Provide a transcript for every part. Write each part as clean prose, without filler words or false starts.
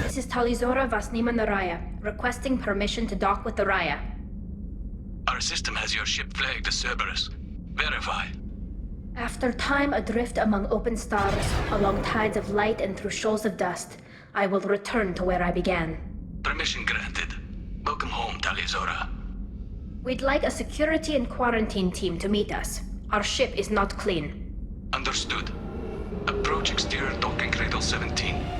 This is Talizora Vasnima Naraya, requesting permission to dock with the Raya. Our system has your ship flagged as Cerberus. Verify. After time adrift among open stars, along tides of light and through shoals of dust, I will return to where I began. Permission granted. Welcome home, Talizora. We'd like a security and quarantine team to meet us. Our ship is not clean. Understood. Approach exterior docking cradle 17.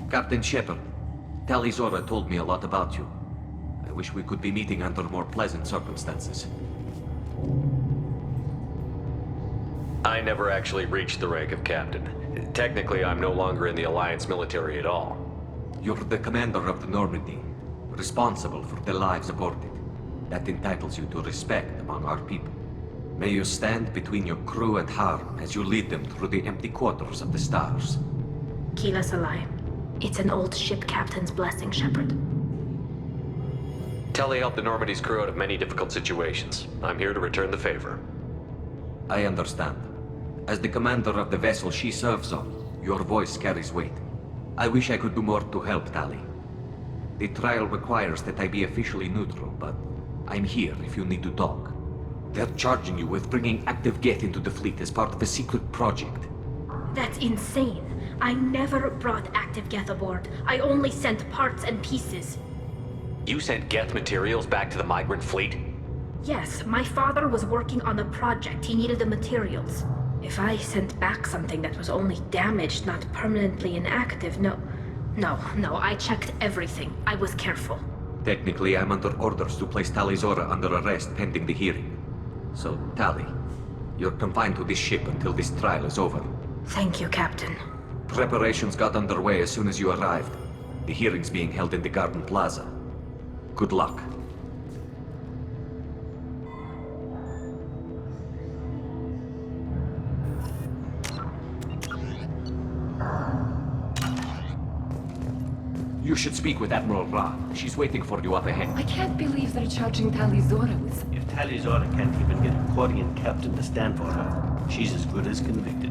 Captain Shepard, Talizora told me a lot about you. I wish we could be meeting under more pleasant circumstances. I never actually reached the rank of captain. Technically, I'm no longer in the Alliance military at all. You're the commander of the Normandy, responsible for the lives aboard it. That entitles you to respect among our people. May you stand between your crew and harm as you lead them through the empty quarters of the stars. Kila Salai. It's an old ship captain's blessing, Shepard. Telly helped the Normandy's crew out of many difficult situations. I'm here to return the favor. I understand. As the commander of the vessel she serves on, your voice carries weight. I wish I could do more to help, Tali. The trial requires that I be officially neutral, but I'm here if you need to talk. They're charging you with bringing active Geth into the fleet as part of a secret project. That's insane. I never brought active Geth aboard. I only sent parts and pieces. You sent Geth materials back to the migrant fleet? Yes, my father was working on a project. He needed the materials. If I sent back something that was only damaged, not permanently inactive, no, I checked everything. I was careful. Technically, I'm under orders to place Talizora under arrest pending the hearing. So, Tali, you're confined to this ship until this trial is over. Thank you, Captain. Preparations got underway as soon as you arrived. The hearing's being held in the Garden Plaza. Good luck. You should speak with Admiral Ra. She's waiting for you up ahead. I can't believe they're charging Talizora with... If Talizora can't even get a Quarian captain to stand for her, she's as good as convicted.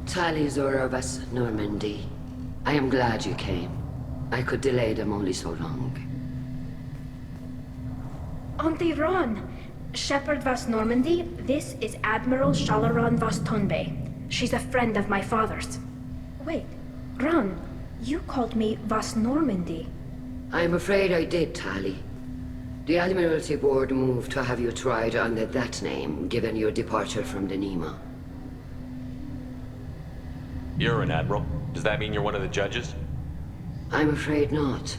Talizora Vas Normandy. I am glad you came. I could delay them only so long. Auntie Ron! Shepard Vas Normandy, this is Admiral Shalaran Vas Tonbe. She's a friend of my father's. Wait, Ron, you called me Vas Normandy. I'm afraid I did, Tali. The Admiralty Board moved to have you tried under that name, given your departure from the Nima. You're an admiral. Does that mean you're one of the judges? I'm afraid not.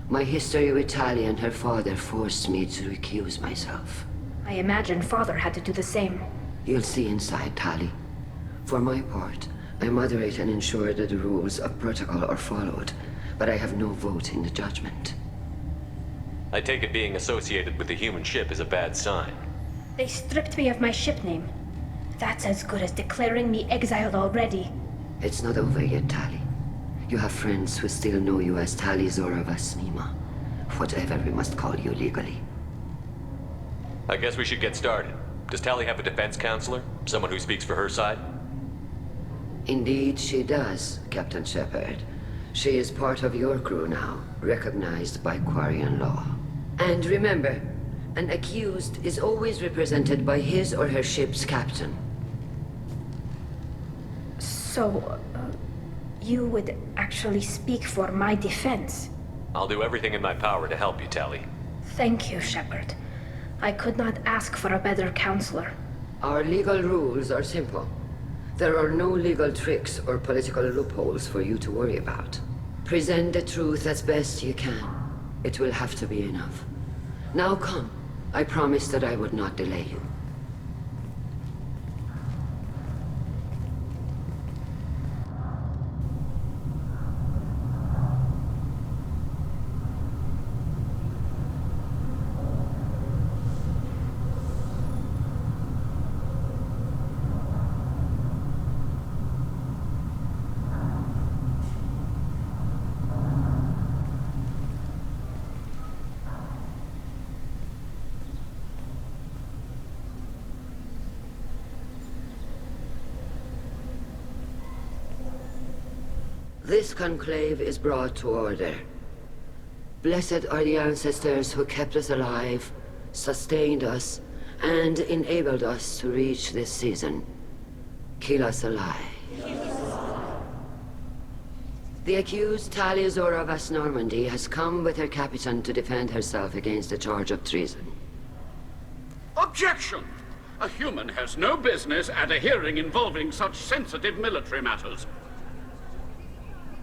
My history with Tali and her father forced me to recuse myself. I imagine father had to do the same. You'll see inside, Tali. For my part, I moderate and ensure that the rules of protocol are followed, but I have no vote in the judgment. I take it being associated with the human ship is a bad sign. They stripped me of my ship name. That's as good as declaring me exiled already. It's not over yet, Tali. You have friends who still know you as Talizora Vas Nima. Whatever we must call you legally. I guess we should get started. Does Tali have a defense counselor? Someone who speaks for her side? Indeed, she does, Captain Shepard. She is part of your crew now, recognized by Quarian law. And remember, an accused is always represented by his or her ship's captain. So, you would actually speak for my defense? I'll do everything in my power to help you, Tali. Thank you, Shepard. I could not ask for a better counselor. Our legal rules are simple. There are no legal tricks or political loopholes for you to worry about. Present the truth as best you can. It will have to be enough. Now come. I promised that I would not delay you. This conclave is brought to order. Blessed are the ancestors who kept us alive, sustained us, and enabled us to reach this season. Keep us alive. The accused Tali Zora Vas Normandy has come with her captain to defend herself against a charge of treason. Objection! A human has no business at a hearing involving such sensitive military matters.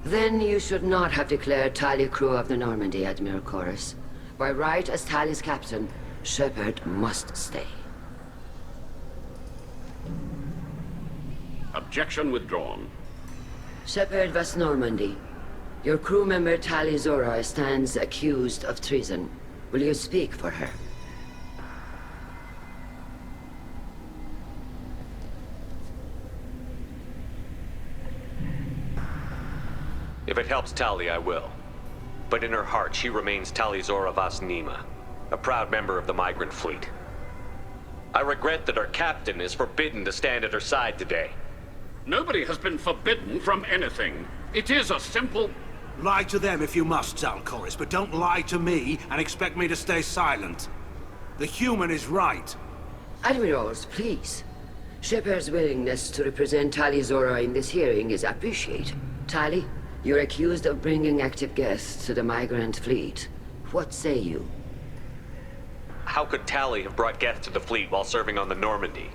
Then you should not have declared Tali crew of the Normandy, Admiral Chorus. By right as Tali's captain, Shepard must stay. Objection withdrawn. Shepard Vas Normandy, your crew member Tali Zora stands accused of treason. Will you speak for her? If it helps Tali, I will. But in her heart, she remains Tali Zora Vas Nima, a proud member of the Migrant Fleet. I regret that our captain is forbidden to stand at her side today. Nobody has been forbidden from anything. It is a simple... Lie to them if you must, Zalcoris, but don't lie to me and expect me to stay silent. The human is right. Admirals, please. Shepard's willingness to represent Tali Zora in this hearing is appreciated. Tali, you're accused of bringing active guests to the Migrant Fleet. What say you? How could Tali have brought Geth to the fleet while serving on the Normandy?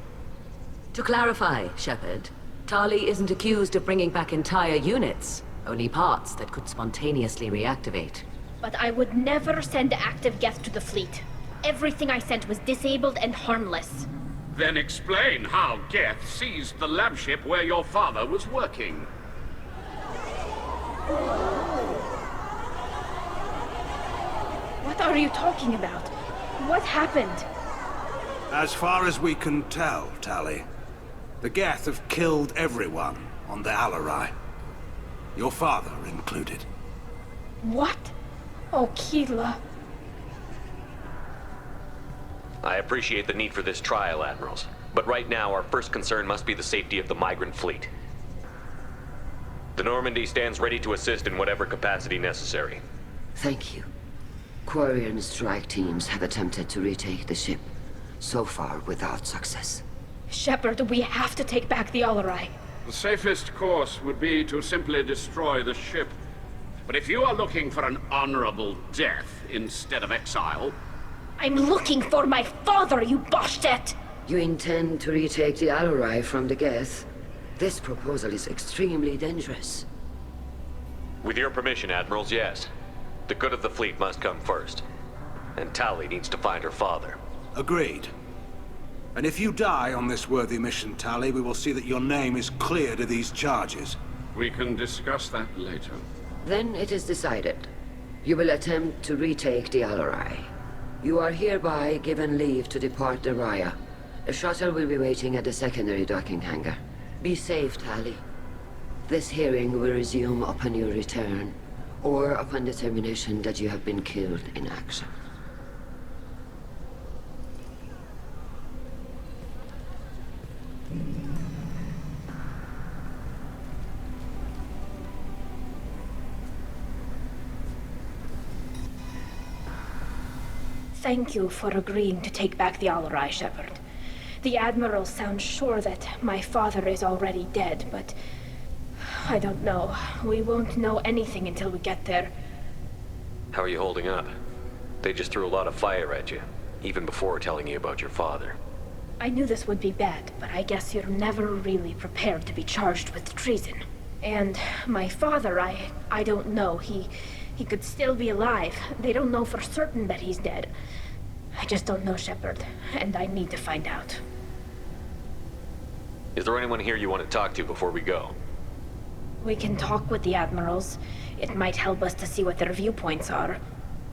To clarify, Shepard, Tali isn't accused of bringing back entire units, only parts that could spontaneously reactivate. But I would never send active Geth to the fleet. Everything I sent was disabled and harmless. Then explain how Geth seized the lab ship where your father was working. What are you talking about? What happened? As far as we can tell, Tali, the Geth have killed everyone on the Alarai. Your father included. What? Oh, Keela. I appreciate the need for this trial, Admirals. But right now, our first concern must be the safety of the Migrant Fleet. The Normandy stands ready to assist in whatever capacity necessary. Thank you. Quarian strike teams have attempted to retake the ship, so far without success. Shepard, we have to take back the Alarai. The safest course would be to simply destroy the ship. But if you are looking for an honorable death instead of exile... I'm looking for my father, you Bastet! You intend to retake the Alarai from the Geth? This proposal is extremely dangerous. With your permission, Admirals, yes. The good of the fleet must come first. And Tali needs to find her father. Agreed. And if you die on this worthy mission, Tali, we will see that your name is cleared of these charges. We can discuss that later. Then it is decided. You will attempt to retake the Alarai. You are hereby given leave to depart the Raya. A shuttle will be waiting at the secondary docking hangar. Be safe, Tali. This hearing will resume upon your return, or upon determination that you have been killed in action. Thank you for agreeing to take back the Alarai, Shepard. The Admiral sounds sure that my father is already dead, but... I don't know. We won't know anything until we get there. How are you holding up? They just threw a lot of fire at you, even before telling you about your father. I knew this would be bad, but I guess you're never really prepared to be charged with treason. And my father, I don't know. He could still be alive. They don't know for certain that he's dead. I just don't know, Shepard, and I need to find out. Is there anyone here you want to talk to before we go? We can talk with the Admirals. It might help us to see what their viewpoints are.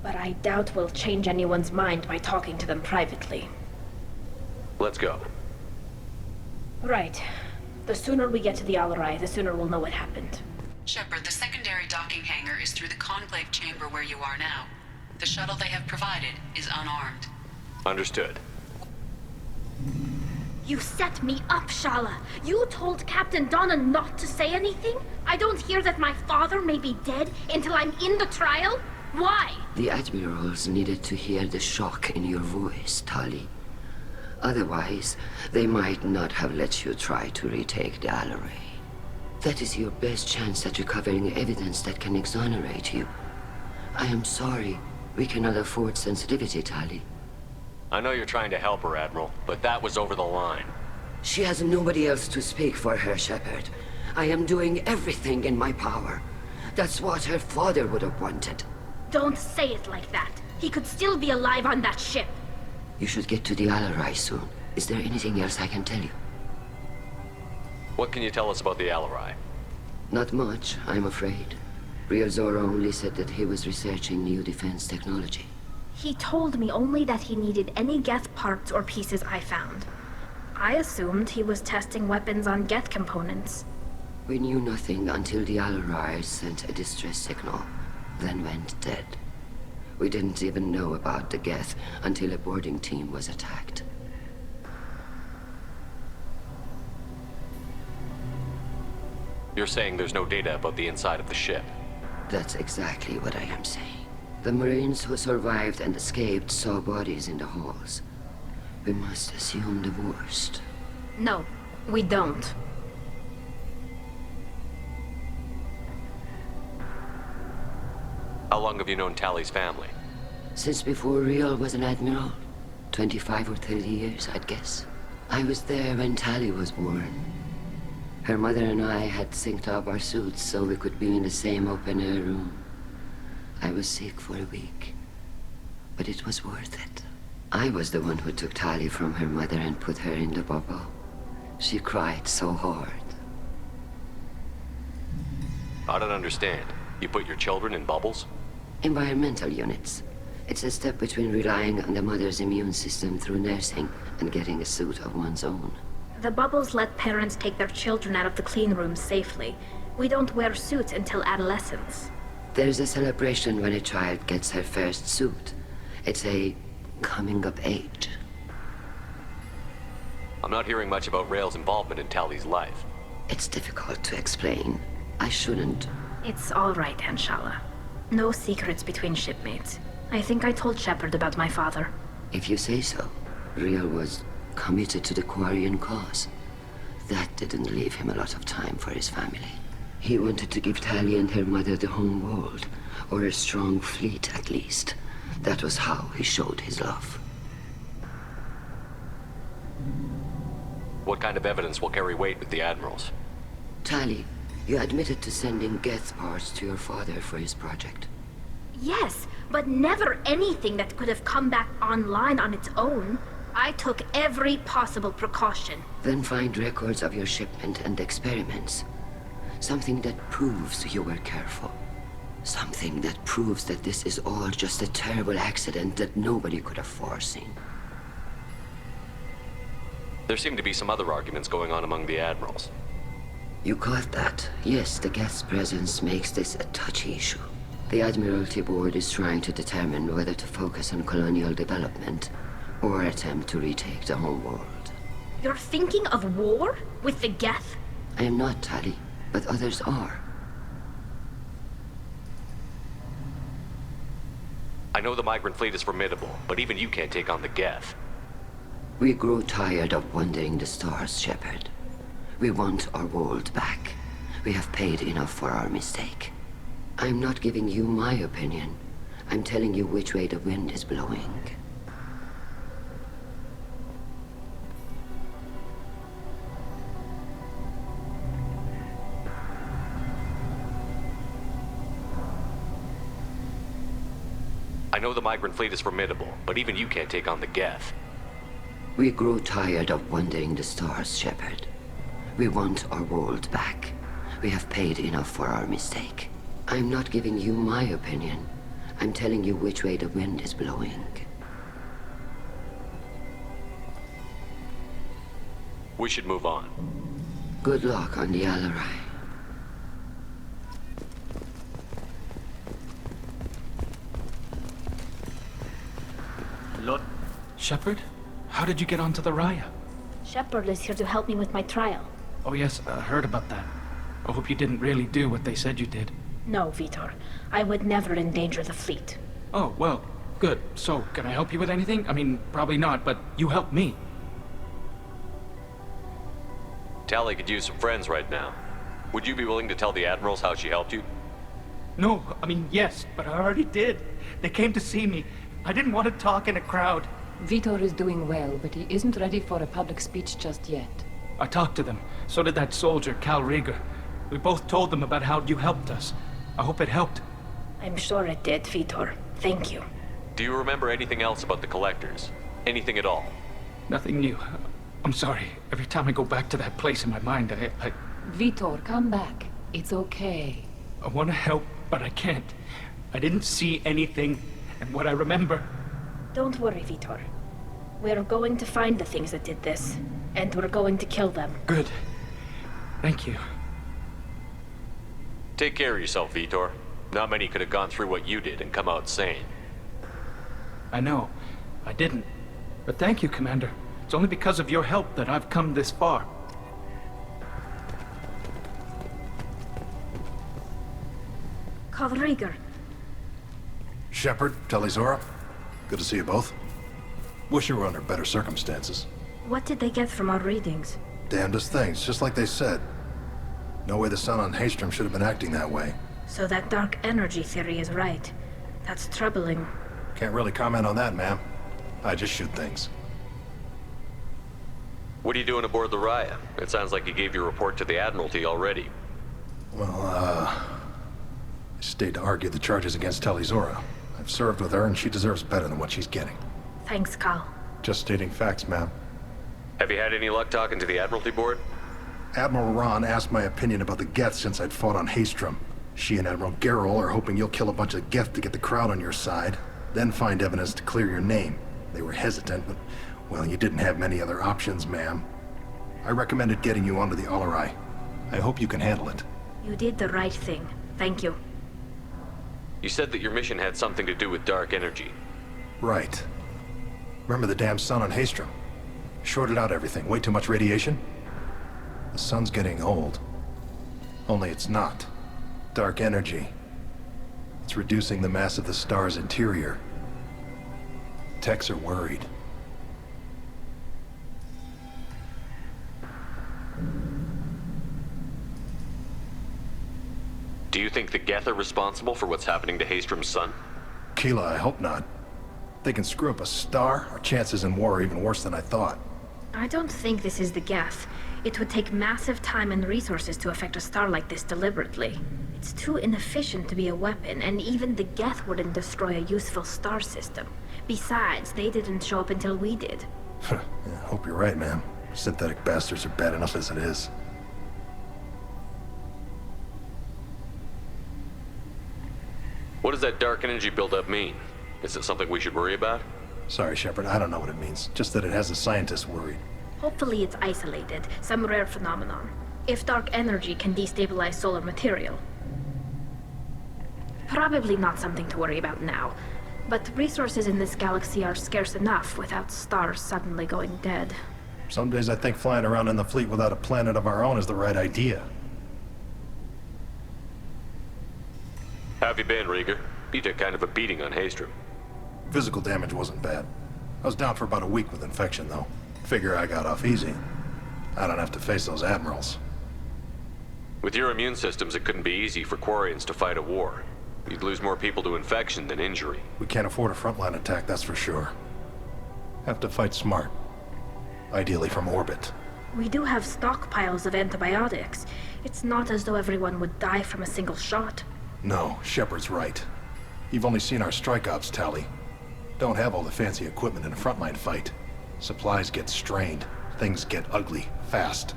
But I doubt we'll change anyone's mind by talking to them privately. Let's go. Right. The sooner we get to the Alarai, the sooner we'll know what happened. Shepard, the secondary docking hangar is through the conclave chamber where you are now. The shuttle they have provided is unarmed. Understood. You set me up, Shala. You told Captain Donna not to say anything? I don't hear that my father may be dead until I'm in the trial? Why? The Admirals needed to hear the shock in your voice, Tali. Otherwise, they might not have let you try to retake the Alarai. That is your best chance at recovering evidence that can exonerate you. I am sorry. We cannot afford sensitivity, Tali. I know you're trying to help her, Admiral, but that was over the line. She has nobody else to speak for her, Shepard. I am doing everything in my power. That's what her father would have wanted. Don't say it like that. He could still be alive on that ship. You should get to the Alarai soon. Is there anything else I can tell you? What can you tell us about the Alarai? Not much, I'm afraid. Real Zora only said that he was researching new defense technology. He told me only that he needed any Geth parts or pieces I found. I assumed he was testing weapons on Geth components. We knew nothing until the Alarai sent a distress signal, then went dead. We didn't even know about the Geth until a boarding team was attacked. You're saying there's no data about the inside of the ship? That's exactly what I am saying. The Marines who survived and escaped saw bodies in the halls. We must assume the worst. No, we don't. How long have you known Tali's family? Since before Real was an admiral. 25 or 30 years, I'd guess. I was there when Tali was born. Her mother and I had synced up our suits so we could be in the same open-air room. I was sick for a week, but it was worth it. I was the one who took Tali from her mother and put her in the bubble. She cried so hard. I don't understand. You put your children in bubbles? Environmental units. It's a step between relying on the mother's immune system through nursing and getting a suit of one's own. The bubbles let parents take their children out of the clean rooms safely. We don't wear suits until adolescence. There's a celebration when a child gets her first suit. It's a coming of age. I'm not hearing much about Rael's involvement in Tali's life. It's difficult to explain. I shouldn't. It's all right, Anshala. No secrets between shipmates. I think I told Shepard about my father. If you say so. Real was committed to the Quarian cause. That didn't leave him a lot of time for his family. He wanted to give Tali and her mother the home world, or a strong fleet at least. That was how he showed his love. What kind of evidence will carry weight with the Admirals? Tali, you admitted to sending Geth parts to your father for his project. Yes, but never anything that could have come back online on its own. I took every possible precaution. Then find records of your shipment and experiments. Something that proves you were careful. Something that proves that this is all just a terrible accident that nobody could have foreseen. There seem to be some other arguments going on among the Admirals. You caught that. Yes, the Geth's presence makes this a touchy issue. The Admiralty Board is trying to determine whether to focus on colonial development or attempt to retake the home world. You're thinking of war? With the Geth? I am not, Tali, but others are. I know the migrant fleet is formidable, but even you can't take on the Geth. We grew tired of wandering the stars, Shepard. We want our world back. We have paid enough for our mistake. I'm not giving you my opinion. I'm telling you which way the wind is blowing. I know the migrant fleet is formidable, but even you can't take on the Geth. We grew tired of wandering the stars, Shepard. We want our world back. We have paid enough for our mistake. I'm not giving you my opinion. I'm telling you which way the wind is blowing. We should move on. Good luck on the Alarai. Lord, Shepard? How did you get onto the Raya? Shepard is here to help me with my trial. Oh yes, I heard about that. I hope you didn't really do what they said you did. No, Vitor. I would never endanger the fleet. Oh, well, good. So, can I help you with anything? I mean, probably not, but you helped me. Tali could use some friends right now. Would you be willing to tell the Admirals how she helped you? No, I mean, yes, but I already did. They came to see me. I didn't want to talk in a crowd. Vitor is doing well, but he isn't ready for a public speech just yet. I talked to them. So did that soldier, Cal Rieger. We both told them about how you helped us. I hope it helped. I'm sure it did, Vitor. Thank you. Do you remember anything else about the Collectors? Anything at all? Nothing new. I'm sorry. Every time I go back to that place in my mind, I Vitor, come back. It's okay. I want to help, but I can't. I didn't see anything, and what I remember... Don't worry, Vitor. We're going to find the things that did this, and we're going to kill them. Good. Thank you. Take care of yourself, Vitor. Not many could have gone through what you did and come out sane. I know. I didn't. But thank you, Commander. It's only because of your help that I've come this far. Cal Rieger. Shepard, Talizora. Good to see you both. Wish you were under better circumstances. What did they get from our readings? Damnedest things, just like they said. No way the sun on Haestrom should have been acting that way. So that dark energy theory is right. That's troubling. Can't really comment on that, ma'am. I just shoot things. What are you doing aboard the Raya? It sounds like you gave your report to the Admiralty already. Well, I stayed to argue the charges against Talizora. I've served with her, and she deserves better than what she's getting. Thanks, Cal. Just stating facts, ma'am. Have you had any luck talking to the Admiralty board? Admiral Ron asked my opinion about the Geth since I'd fought on Haestrom. She and Admiral Gerrel are hoping you'll kill a bunch of Geth to get the crowd on your side, then find evidence to clear your name. They were hesitant, but, well, you didn't have many other options, ma'am. I recommended getting you onto the Alarai. I hope you can handle it. You did the right thing. Thank you. You said that your mission had something to do with dark energy. Right. Remember the damn sun on Haestrom? Shorted out everything. Way too much radiation? The sun's getting old. Only it's not. Dark energy. It's reducing the mass of the star's interior. Techs are worried. Do you think the Geth are responsible for what's happening to Haestrom's sun? Keela, I hope not. They can screw up a star, our chances in war are even worse than I thought. I don't think this is the Geth. It would take massive time and resources to affect a star like this deliberately. It's too inefficient to be a weapon, and even the Geth wouldn't destroy a useful star system. Besides, they didn't show up until we did. Yeah, I hope you're right, ma'am. Synthetic bastards are bad enough as it is. What does that dark energy buildup mean? Is it something we should worry about? Sorry, Shepard, I don't know what it means. Just that it has the scientists worried. Hopefully it's isolated, some rare phenomenon. If dark energy can destabilize solar material. Probably not something to worry about now. But resources in this galaxy are scarce enough without stars suddenly going dead. Some days I think flying around in the fleet without a planet of our own is the right idea. How have you been, Rieger? You took kind of a beating on Haestrom. Physical damage wasn't bad. I was down for about a week with infection, though. Figure I got off easy. I don't have to face those admirals. With your immune systems, it couldn't be easy for Quarians to fight a war. You'd lose more people to infection than injury. We can't afford a frontline attack, that's for sure. Have to fight smart. Ideally from orbit. We do have stockpiles of antibiotics. It's not as though everyone would die from a single shot. No, Shepard's right. You've only seen our strike ops, Tali. Don't have all the fancy equipment in a frontline fight. Supplies get strained. Things get ugly, fast.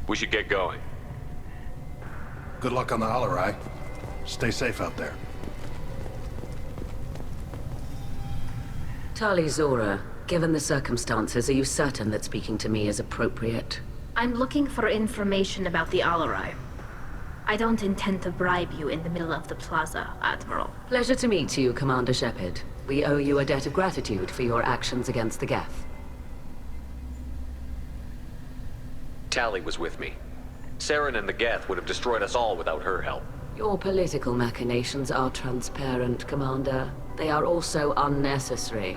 We should get going. Good luck on the Alarai. Stay safe out there. Tali Zora, given the circumstances, are you certain that speaking to me is appropriate? I'm looking for information about the Alarai. I don't intend to bribe you in the middle of the plaza, Admiral. Pleasure to meet you, Commander Shepard. We owe you a debt of gratitude for your actions against the Geth. Tali was with me. Saren and the Geth would have destroyed us all without her help. Your political machinations are transparent, Commander. They are also unnecessary.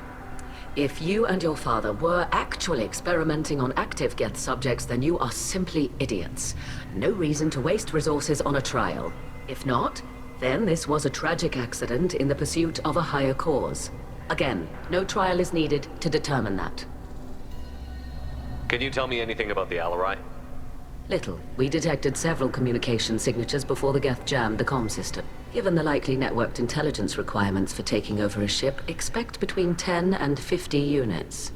If you and your father were actually experimenting on active Geth subjects, then you are simply idiots. No reason to waste resources on a trial. If not, then this was a tragic accident in the pursuit of a higher cause. Again, no trial is needed to determine that. Can you tell me anything about the Alarai? Little. We detected several communication signatures before the Geth jammed the comm system. Given the likely networked intelligence requirements for taking over a ship, expect between 10 and 50 units.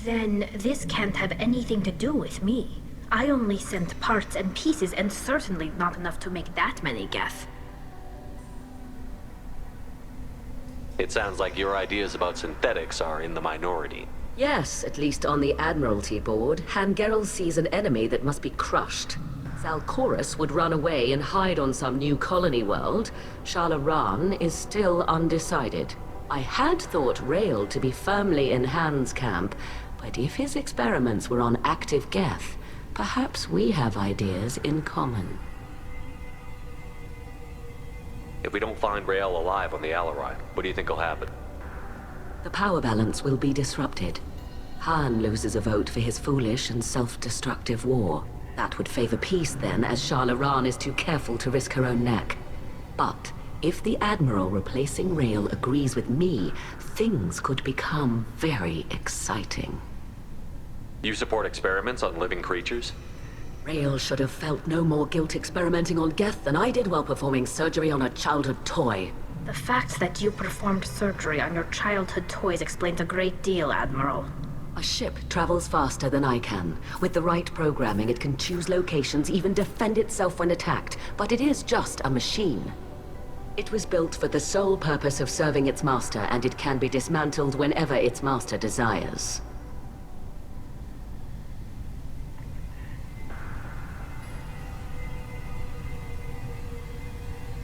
Then this can't have anything to do with me. I only sent parts and pieces, and certainly not enough to make that many Geth. It sounds like your ideas about synthetics are in the minority. Yes, at least on the Admiralty board, Han Gerrel sees an enemy that must be crushed. Zalcorus would run away and hide on some new colony world. Shala Ran is still undecided. I had thought Rael to be firmly in Han's camp, but if his experiments were on active Geth, perhaps we have ideas in common. If we don't find Rael alive on the Alarai, what do you think will happen? The power balance will be disrupted. Han loses a vote for his foolish and self-destructive war. That would favor peace then, as Shala Ran is too careful to risk her own neck. But if the Admiral replacing Rael agrees with me, things could become very exciting. You support experiments on living creatures? Rael should have felt no more guilt experimenting on Geth than I did while performing surgery on a childhood toy. The fact that you performed surgery on your childhood toys explains a great deal, Admiral. A ship travels faster than I can. With the right programming, it can choose locations, even defend itself when attacked. But it is just a machine. It was built for the sole purpose of serving its master, and it can be dismantled whenever its master desires.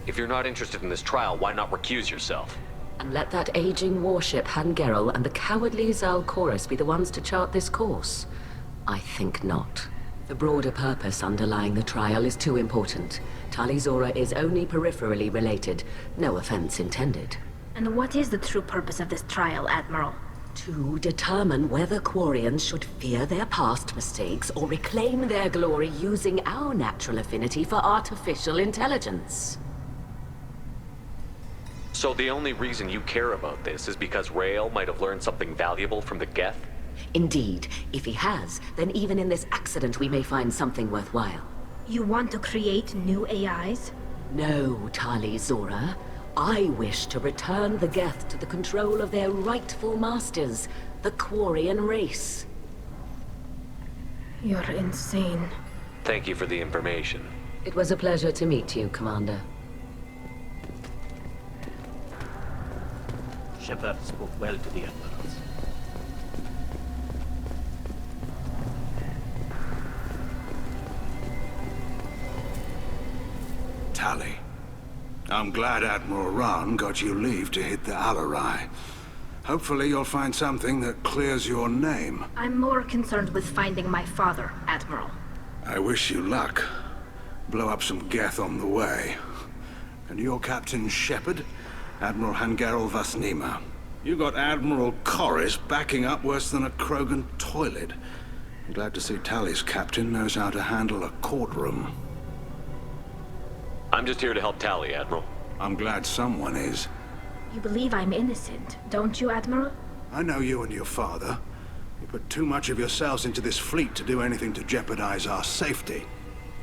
If you're not interested in this trial, why not recuse yourself? And let that aging warship Han Gerrel and the cowardly Zalcorus be the ones to chart this course? I think not. The broader purpose underlying the trial is too important. Tali Zora is only peripherally related. No offense intended. And what is the true purpose of this trial, Admiral? To determine whether Quarians should fear their past mistakes or reclaim their glory using our natural affinity for artificial intelligence. So the only reason you care about this is because Rael might have learned something valuable from the Geth? Indeed. If he has, then even in this accident we may find something worthwhile. You want to create new AIs? No, Tali Zora. I wish to return the Geth to the control of their rightful masters, the Quarian race. You're insane. Thank you for the information. It was a pleasure to meet you, Commander. Shepard spoke well to the Admirals. Tali, I'm glad Admiral Ran got you leave to hit the Alarai. Hopefully you'll find something that clears your name. I'm more concerned with finding my father, Admiral. I wish you luck. Blow up some Geth on the way. And your Captain Shepard, Admiral Hangarel Vasnima. You got Admiral Corris backing up worse than a Krogan toilet. I'm glad to see Tali's captain knows how to handle a courtroom. I'm just here to help Tali, Admiral. I'm glad someone is. You believe I'm innocent, don't you, Admiral? I know you and your father. You put too much of yourselves into this fleet to do anything to jeopardize our safety.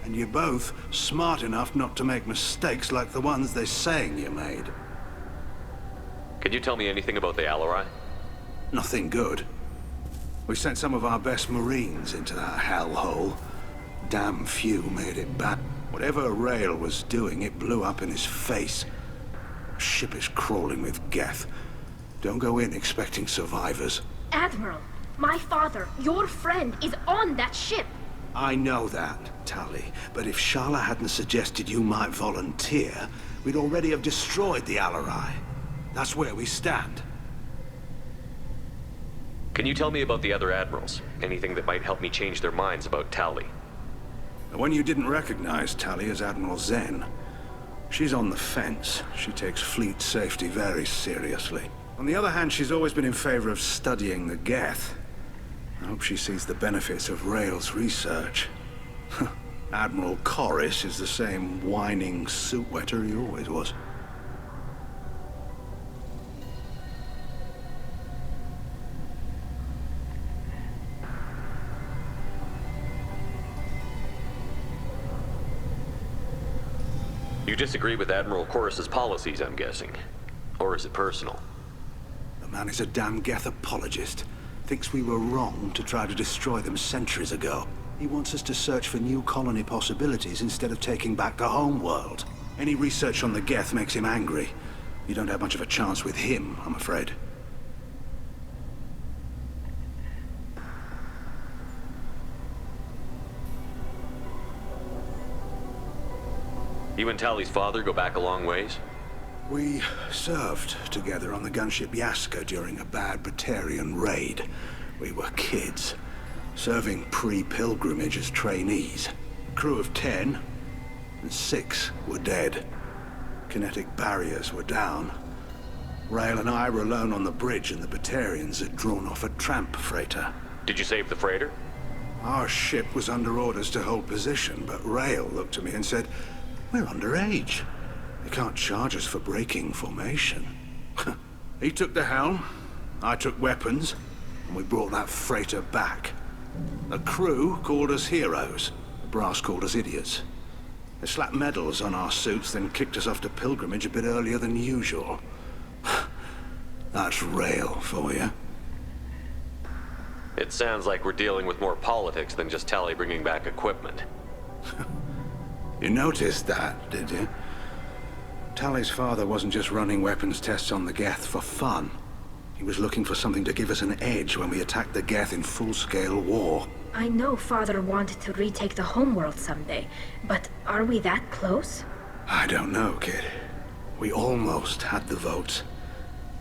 And you're both smart enough not to make mistakes like the ones they're saying you made. Can you tell me anything about the Alarai? Nothing good. We sent some of our best Marines into that hellhole. Damn few made it back. Whatever Rael was doing, it blew up in his face. Ship is crawling with Geth. Don't go in expecting survivors. Admiral, my father, your friend, is on that ship. I know that, Tali, but if Shala hadn't suggested you might volunteer, we'd already have destroyed the Alarai. That's where we stand. Can you tell me about the other admirals? Anything that might help me change their minds about Tali? The one you didn't recognize, Tali, is Admiral Zen. She's on the fence. She takes fleet safety very seriously. On the other hand, she's always been in favor of studying the Geth. I hope she sees the benefits of Rael's research. Admiral Corris is the same whining suit wetter he always was. You disagree with Admiral Corris's policies, I'm guessing. Or is it personal? The man is a damn Geth apologist. Thinks we were wrong to try to destroy them centuries ago. He wants us to search for new colony possibilities instead of taking back the home world. Any research on the Geth makes him angry. You don't have much of a chance with him, I'm afraid. You and Tali's father go back a long ways? We served together on the gunship Yaska during a bad Batarian raid. We were kids, serving pre-pilgrimage as trainees. A crew of 10, and 6 were dead. Kinetic barriers were down. Rael and I were alone on the bridge, and the Batarians had drawn off a tramp freighter. Did you save the freighter? Our ship was under orders to hold position, but Rael looked at me and said, "We're underage. They can't charge us for breaking formation." He took the helm, I took weapons, and we brought that freighter back. The crew called us heroes. The brass called us idiots. They slapped medals on our suits, then kicked us off to pilgrimage a bit earlier than usual. That's Rael for you. It sounds like we're dealing with more politics than just Tali bringing back equipment. You noticed that, did you? Tali's father wasn't just running weapons tests on the Geth for fun. He was looking for something to give us an edge when we attacked the Geth in full-scale war. I know Father wanted to retake the homeworld someday, but are we that close? I don't know, kid. We almost had the votes.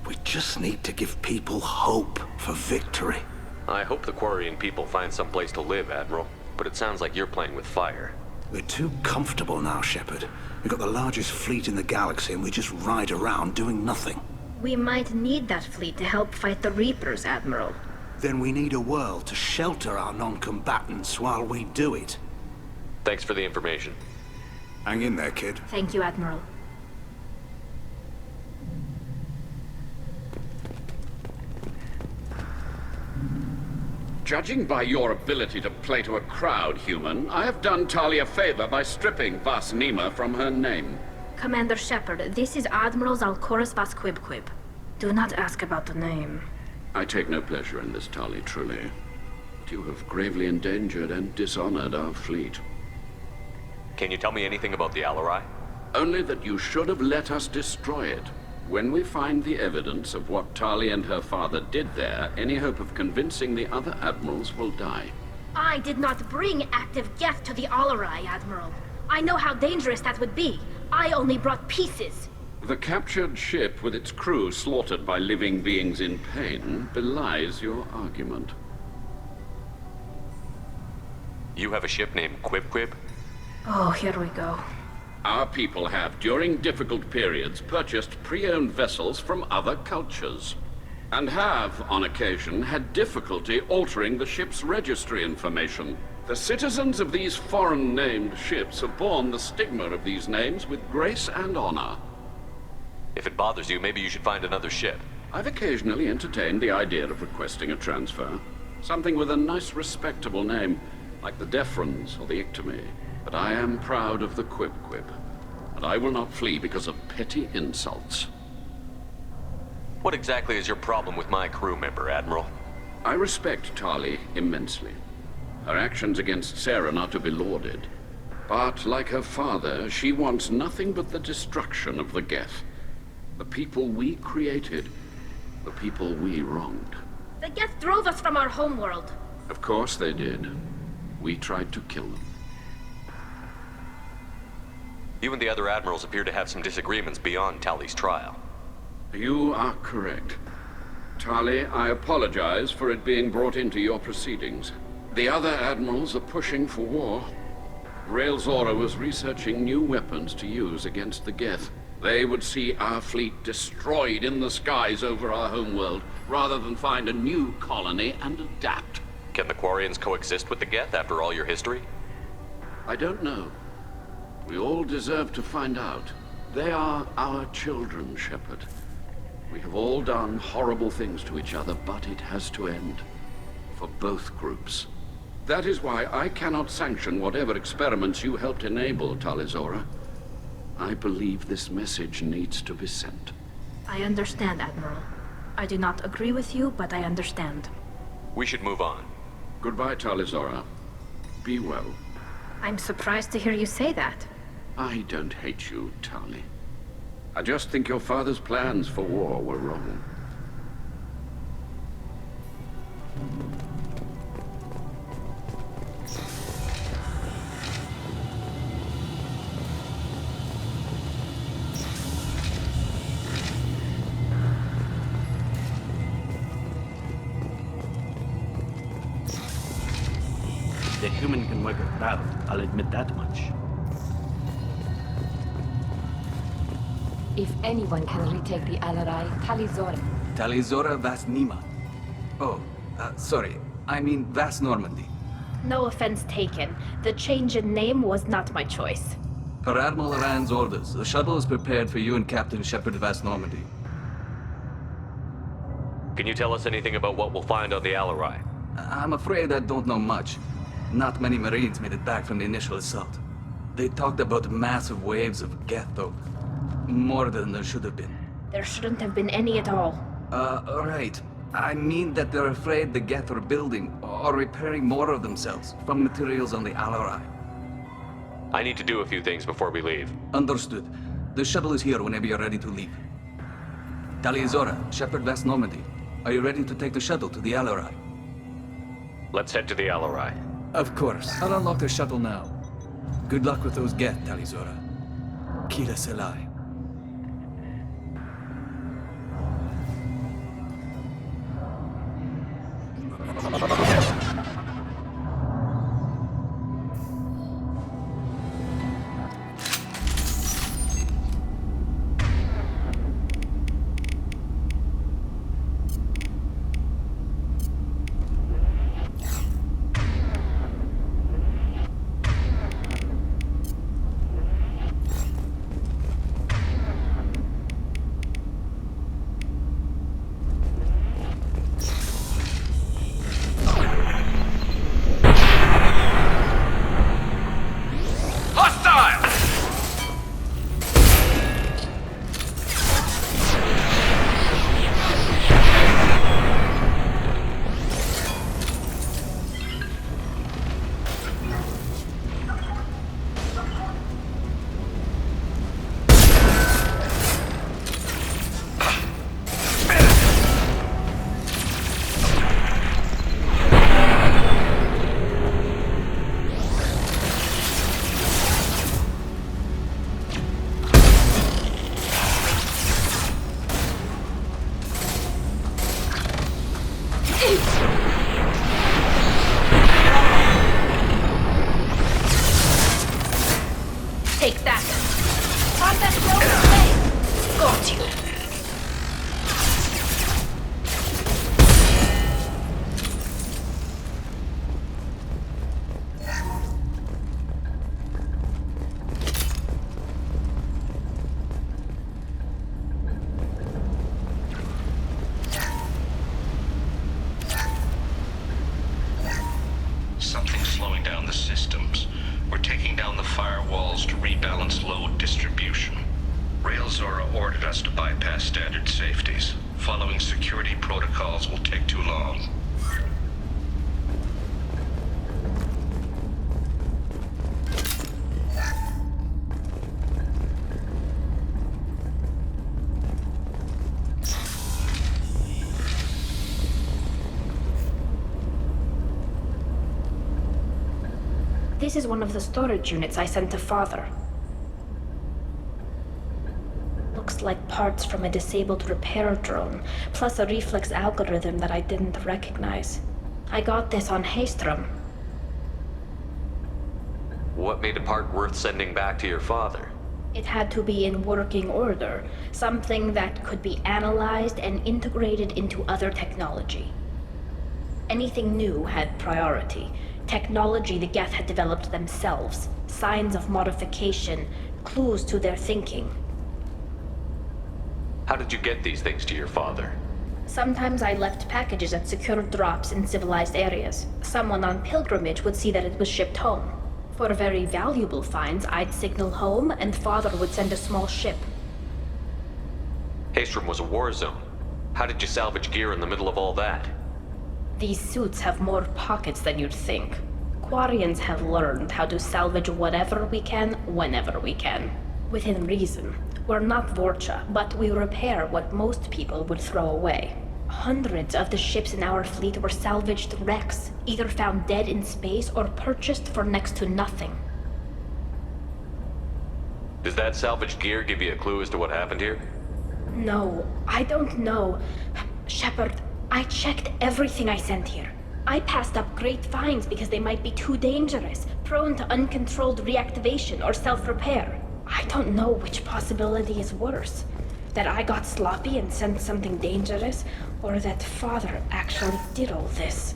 We just need to give people hope for victory. I hope the Quarian people find some place to live, Admiral, but it sounds like you're playing with fire. We're too comfortable now, Shepard. We've got the largest fleet in the galaxy and we just ride around doing nothing. We might need that fleet to help fight the Reapers, Admiral. Then we need a world to shelter our non-combatants while we do it. Thanks for the information. Hang in there, kid. Thank you, Admiral. Judging by your ability to play to a crowd, human, I have done Tali a favor by stripping Vasnima from her name. Commander Shepard, this is Admiral Zalkoris Vasquibquib. Do not ask about the name. I take no pleasure in this, Tali, truly. But you have gravely endangered and dishonored our fleet. Can you tell me anything about the Alarai? Only that you should have let us destroy it. When we find the evidence of what Tali and her father did there, any hope of convincing the other admirals will die. I did not bring active Geth to the Alarai, Admiral. I know how dangerous that would be. I only brought pieces. The captured ship with its crew slaughtered by living beings in pain belies your argument. You have a ship named Quib-Quib? Oh, here we go. Our people have, during difficult periods, purchased pre-owned vessels from other cultures, and have, on occasion, had difficulty altering the ship's registry information. The citizens of these foreign-named ships have borne the stigma of these names with grace and honor. If it bothers you, maybe you should find another ship. I've occasionally entertained the idea of requesting a transfer. Something with a nice, respectable name, like the Defrons or the Ictomy. But I am proud of the Quib-Quib, and I will not flee because of petty insults. What exactly is your problem with my crew member, Admiral? I respect Tali immensely. Her actions against Saren are to be lauded. But, like her father, she wants nothing but the destruction of the Geth. The people we created, the people we wronged. The Geth drove us from our homeworld. Of course they did. We tried to kill them. You and the other admirals appear to have some disagreements beyond Tali's trial. You are correct. Tali, I apologize for it being brought into your proceedings. The other admirals are pushing for war. Rael Zora was researching new weapons to use against the Geth. They would see our fleet destroyed in the skies over our homeworld, rather than find a new colony and adapt. Can the Quarians coexist with the Geth after all your history? I don't know. We all deserve to find out. They are our children, Shepard. We have all done horrible things to each other, but it has to end. For both groups. That is why I cannot sanction whatever experiments you helped enable, Tali Zora. I believe this message needs to be sent. I understand, Admiral. I do not agree with you, but I understand. We should move on. Goodbye, Tali Zora. Be well. I'm surprised to hear you say that. I don't hate you, Tali. I just think your father's plans for war were wrong. The human can work a crowd, I'll admit that much. If anyone can retake the Alarai, Tali Zora. Tali Zora Vas Nima. Oh, sorry. I mean Vas Normandy. No offense taken. The change in name was not my choice. Per Admiral Rand's orders, the shuttle is prepared for you and Captain Shepard Vas Normandy. Can you tell us anything about what we'll find on the Alarai? I'm afraid I don't know much. Not many Marines made it back from the initial assault. They talked about massive waves of Geth, though. More than there should have been. There shouldn't have been any at all. Right. I mean that they're afraid the Geth are building or repairing more of themselves from materials on the Alarai. I need to do a few things before we leave. Understood. The shuttle is here whenever you're ready to leave. Tali Zora, Shepard Vas Normandy. Are you ready to take the shuttle to the Alarai? Let's head to the Alarai. Of course. I'll unlock the shuttle now. Good luck with those Geth, Tali Zora. Kira Selai. bypass standard safeties. Following security protocols will take too long. This is one of the storage units I sent to Father. Looks like parts from a disabled repair drone, plus a reflex algorithm that I didn't recognize. I got this on Haystrom. What made a part worth sending back to your father? It had to be in working order, something that could be analyzed and integrated into other technology. Anything new had priority. Technology the Geth had developed themselves, signs of modification, clues to their thinking. How did you get these things to your father? Sometimes I left packages at secure drops in civilized areas. Someone on pilgrimage would see that it was shipped home. For very valuable finds, I'd signal home, and Father would send a small ship. Haystrom was a war zone. How did you salvage gear in the middle of all that? These suits have more pockets than you'd think. Quarians have learned how to salvage whatever we can, whenever we can. Within reason. We're not Vorcha, but we repair what most people would throw away. Hundreds of the ships in our fleet were salvaged wrecks, either found dead in space or purchased for next to nothing. Does that salvaged gear give you a clue as to what happened here? No, I don't know. Shepard, I checked everything I sent here. I passed up great finds because they might be too dangerous, prone to uncontrolled reactivation or self-repair. I don't know which possibility is worse. That I got sloppy and sent something dangerous, or that Father actually did all this.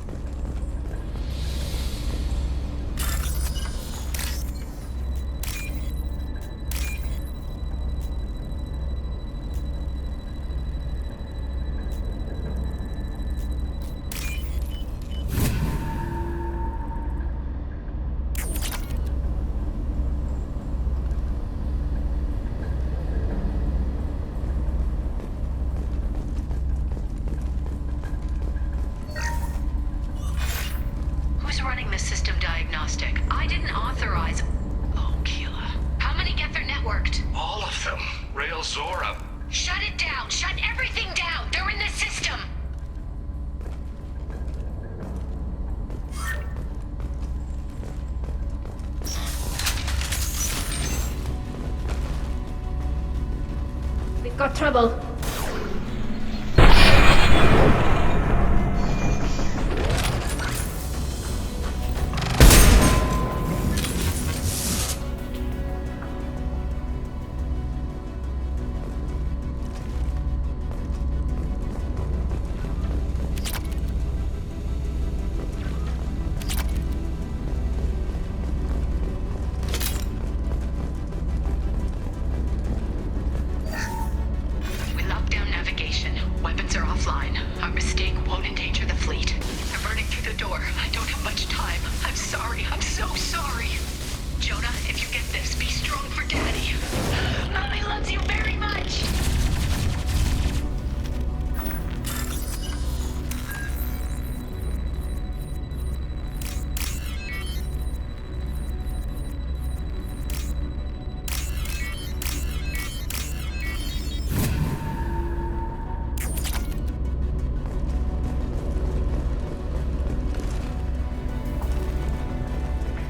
Got trouble.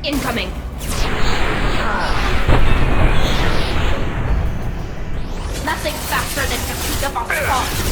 Incoming. Nothing faster than to pick up on spot.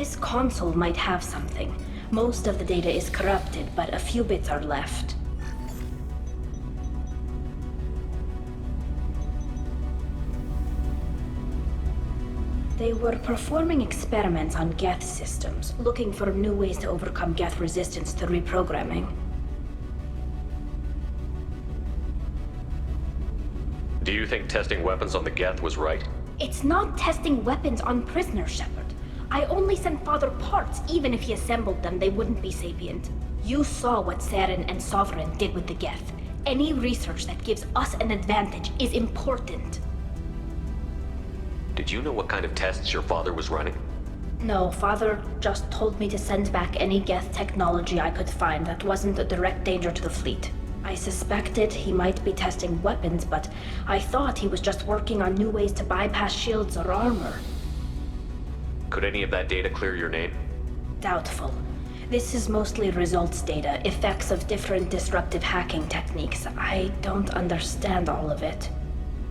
This console might have something. Most of the data is corrupted, but a few bits are left. They were performing experiments on Geth systems, looking for new ways to overcome Geth resistance to reprogramming. Do you think testing weapons on the Geth was right? It's not testing weapons on prisoners, Shepard. I only sent Father parts. Even if he assembled them, they wouldn't be sapient. You saw what Saren and Sovereign did with the Geth. Any research that gives us an advantage is important. Did you know what kind of tests your father was running? No, Father just told me to send back any Geth technology I could find that wasn't a direct danger to the fleet. I suspected he might be testing weapons, but I thought he was just working on new ways to bypass shields or armor. Could any of that data clear your name? Doubtful. This is mostly results data, effects of different disruptive hacking techniques. I don't understand all of it.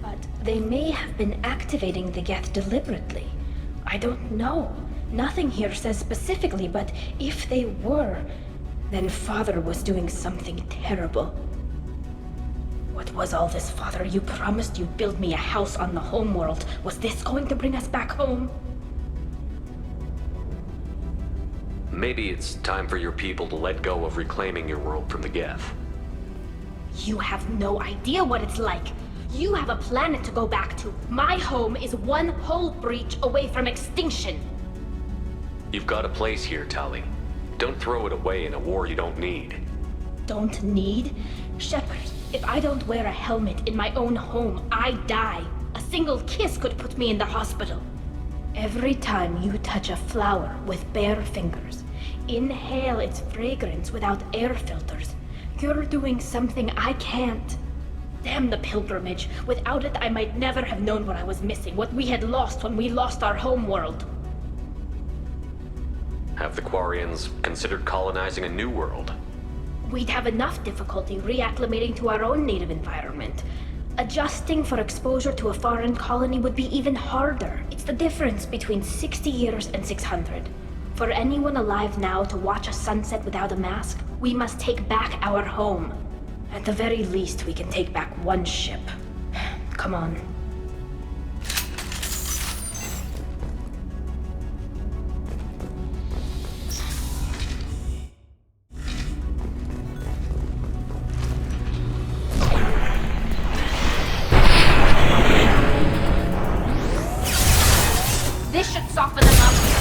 But they may have been activating the Geth deliberately. I don't know. Nothing here says specifically, but if they were, then Father was doing something terrible. What was all this, Father? You promised you'd build me a house on the homeworld. Was this going to bring us back home? Maybe it's time for your people to let go of reclaiming your world from the Geth. You have no idea what it's like. You have a planet to go back to. My home is one hull breach away from extinction. You've got a place here, Tali. Don't throw it away in a war you don't need. Don't need? Shepard, if I don't wear a helmet in my own home, I die. A single kiss could put me in the hospital. Every time you touch a flower with bare fingers, inhale its fragrance without air filters, you're doing something I can't. Damn the pilgrimage. Without it, I might never have known what I was missing, what we had lost when we lost our homeworld. Have the Quarians considered colonizing a new world? We'd have enough difficulty reacclimating to our own native environment. Adjusting for exposure to a foreign colony would be even harder. It's the difference between 60 years and 600. For anyone alive now to watch a sunset without a mask, we must take back our home. At the very least, we can take back one ship. Come on. This should soften them up.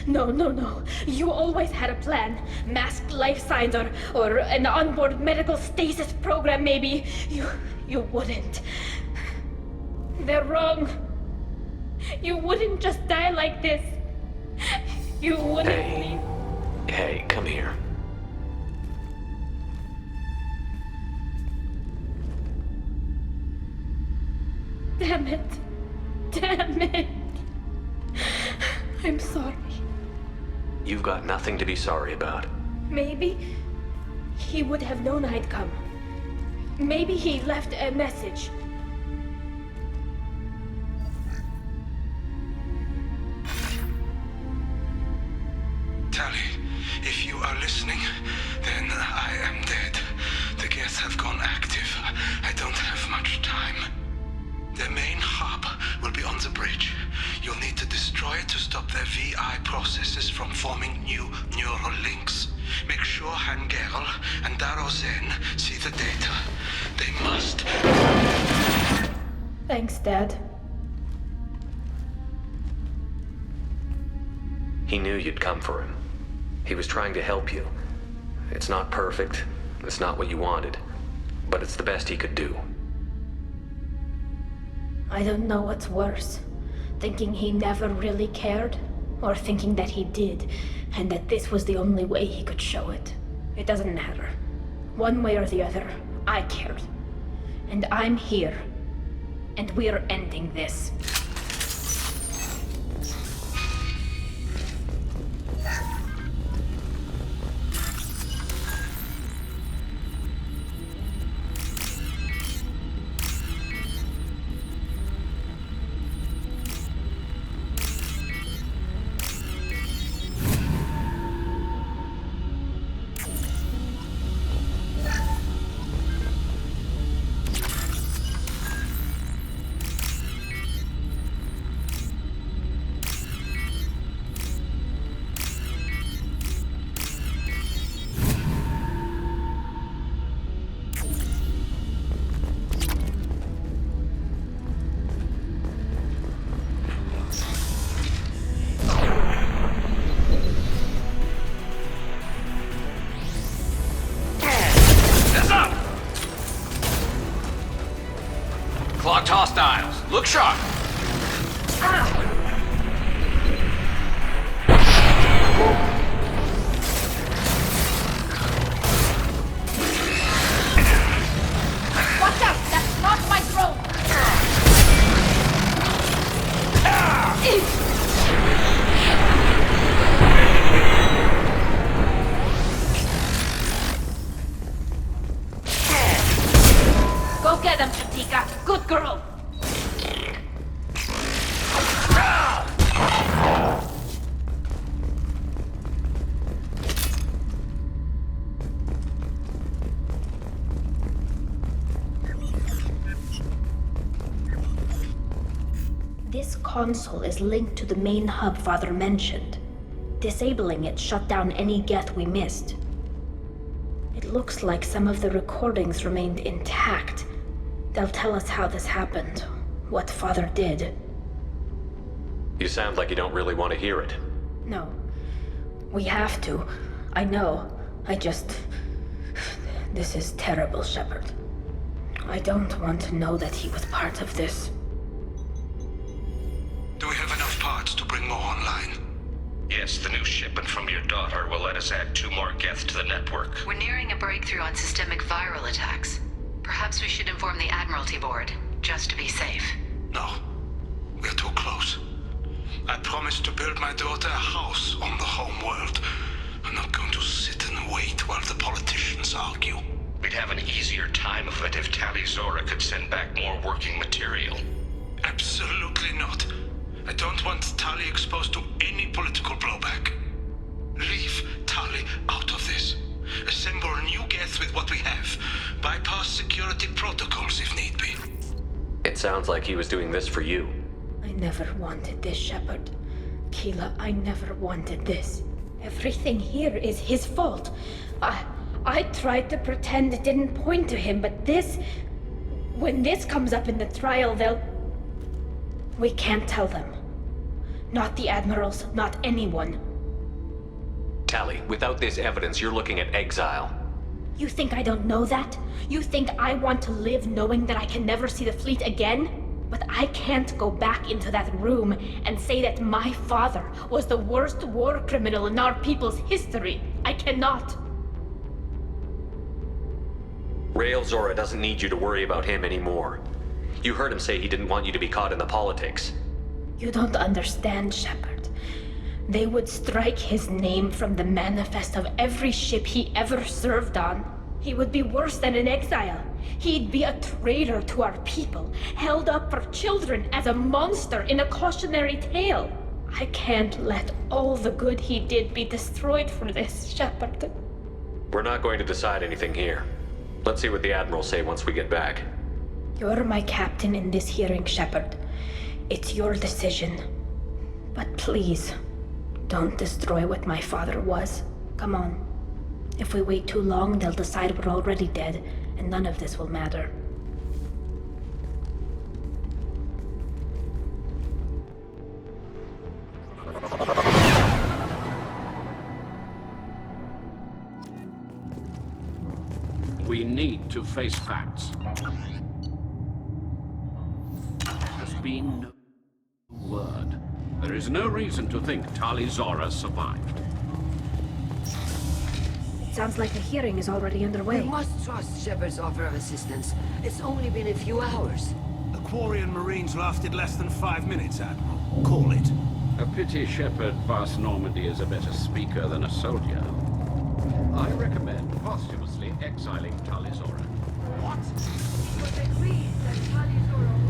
No, no, no. You always had a plan. Masked life signs or an onboard medical stasis program, maybe. You wouldn't. They're wrong. You wouldn't just die like this. You wouldn't leave. Hey, come here. Damn it. Damn it. I'm sorry. You've got nothing to be sorry about. Maybe he would have known I'd come. Maybe he left a message. Tali, if you are listening, then I am dead. The Geth have gone active. I don't have much time. The main hub will be on the bridge. You'll need to destroy it to stop their VI processes from forming new neural links. Make sure Han Gerel and Daro Zen see the data. They must. Thanks, Dad. He knew you'd come for him. He was trying to help you. It's not perfect. It's not what you wanted. But it's the best he could do. I don't know what's worse. Thinking he never really cared, or thinking that he did, and that this was the only way he could show it. It doesn't matter. One way or the other, I cared. And I'm here. And we're ending this. Clocked hostiles. Look sharp. Watch out! That's not my throne! Go get him, Shatika! Good girl! This console is linked to the main hub Father mentioned. Disabling it shut down any Geth we missed. It looks like some of the recordings remained intact. They'll tell us how this happened, what Father did. You sound like you don't really want to hear it. No. We have to. I know. This is terrible, Shepard. I don't want to know that he was part of this. Do we have enough parts to bring more online? Yes, the new shipment from your daughter will let us add 2 more Geth to the network. We're nearing a breakthrough on systemic viral attacks. Perhaps we should inform the Admiralty Board, just to be safe. No. We're too close. I promised to build my daughter a house on the home world. I'm not going to sit and wait while the politicians argue. We'd have an easier time of it if Tali Zora could send back more working material. Absolutely not. I don't want Tali exposed to any political blowback. Leave Tali out of this. Assemble new Geth with what we have. Bypass security protocols if need be. It sounds like he was doing this for you. I never wanted this, Shepard. Keela, I never wanted this. Everything here is his fault. I tried to pretend it didn't point to him, but this... When this comes up in the trial, they'll... We can't tell them. Not the admirals, not anyone. Tali, without this evidence, you're looking at exile. You think I don't know that? You think I want to live knowing that I can never see the fleet again? But I can't go back into that room and say that my father was the worst war criminal in our people's history. I cannot. Rael Zora doesn't need you to worry about him anymore. You heard him say he didn't want you to be caught in the politics. You don't understand, Shepard. They would strike his name from the manifest of every ship he ever served on. He would be worse than an exile. He'd be a traitor to our people, held up for children as a monster in a cautionary tale. I can't let all the good he did be destroyed for this, Shepard. We're not going to decide anything here. Let's see what the Admirals say once we get back. You're my captain in this hearing, Shepard. It's your decision. But please, don't destroy what my father was. Come on. If we wait too long, they'll decide we're already dead, and none of this will matter. We need to face facts. There's been no word. There is no reason to think Tali Zora survived. It sounds like the hearing is already underway. We must trust Shepard's offer of assistance. It's only been a few hours. The Quarian Marines lasted less than 5 minutes, Admiral. Call it. A pity Shepard Vast Normandy is a better speaker than a soldier. I recommend posthumously exiling Tali Zora. What? It was agreed that Tali Zora